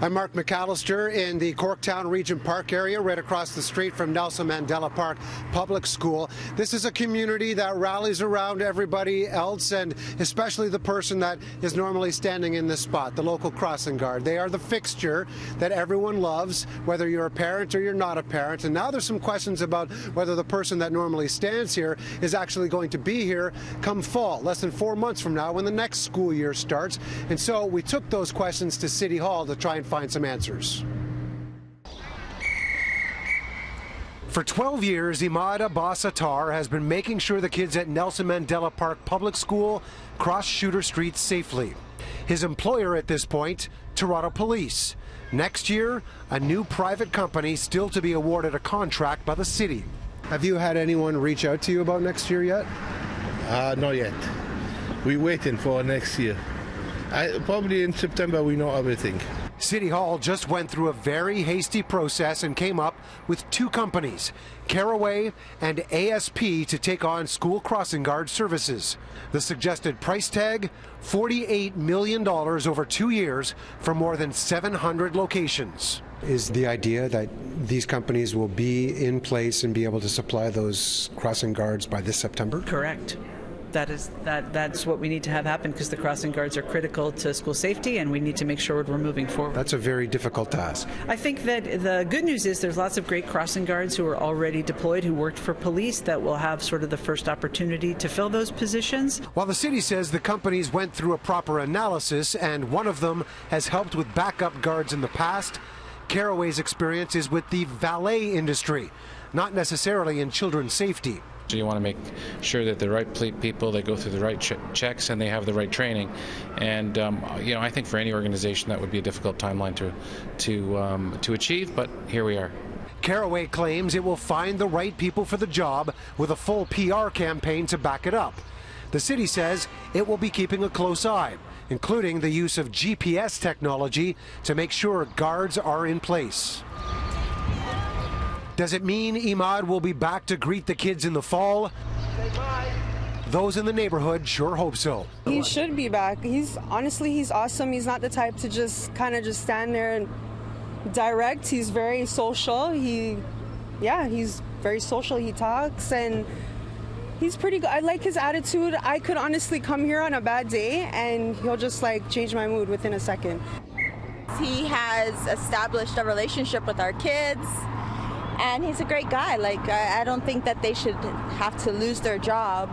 I'm Mark McAllister in the Corktown Regent Park area, right across the street from Nelson Mandela Park Public School. This is a community that rallies around everybody else, and especially the person that is normally standing in this spot, the local crossing guard. They are the fixture that everyone loves, whether you're a parent or you're not a parent. And now there's some questions about whether the person that normally stands here is actually going to be here come fall, less than 4 months from now when the next school year starts. And so we took those questions to City Hall to try and find some answers. For 12 years, Imad Abbas Attar has been making sure the kids at Nelson Mandela Park Public School cross Shooter Street safely. His employer at this point, Toronto Police. Next year, a new private company still to be awarded a contract by the city. Have you had anyone reach out to you about next year yet? Not yet. We're waiting for next year. Probably in September we know everything. City Hall just went through a very hasty process and came up with two companies, Caraway and ASP, to take on school crossing guard services. The suggested price tag, $48 million over 2 years for more than 700 locations. Is the idea that these companies will be in place and be able to supply those crossing guards by this September? Correct. That's what we need to have happen, because the crossing guards are critical to school safety, and we need to make sure we're moving forward. That's a very difficult task. I think that the good news is there's lots of great crossing guards who are already deployed, who worked for police, that will have sort of the first opportunity to fill those positions. While the city says the companies went through a proper analysis and one of them has helped with backup guards in the past, Caraway's experience is with the valet industry, not necessarily in children's safety. So you want to make sure that the right people, they go through the right checks and they have the right training. And I think for any organization that would be a difficult timeline to achieve, but here we are. Caraway claims it will find the right people for the job with a full PR campaign to back it up. The city says it will be keeping a close eye, including the use of GPS technology to make sure guards are in place. Does it mean Imad will be back to greet the kids in the fall? Those in the neighborhood sure hope so. He should be back. He's awesome. He's not the type to just stand there and direct. He's very social. He's very social. He talks and he's pretty good. I like his attitude. I could honestly come here on a bad day and he'll just change my mood within a second. He has established a relationship with our kids. And he's a great guy. I don't think that they should have to lose their job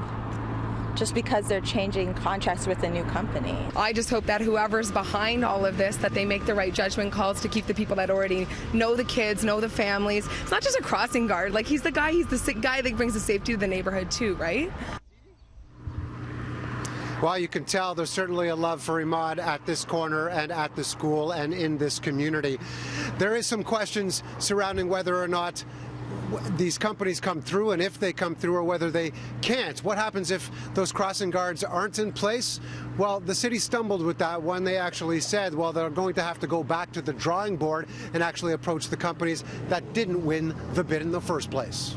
just because they're changing contracts with a new company. I just hope that whoever's behind all of this, that they make the right judgment calls to keep the people that already know the kids, know the families. It's not just a crossing guard. He's the guy that brings the safety to the neighborhood too, right? Well, you can tell there's certainly a love for Imad at this corner and at the school and in this community. There is some questions surrounding whether or not these companies come through, and if they come through, or whether they can't. What happens if those crossing guards aren't in place? Well, the city stumbled with that when they actually said, well, they're going to have to go back to the drawing board and actually approach the companies that didn't win the bid in the first place.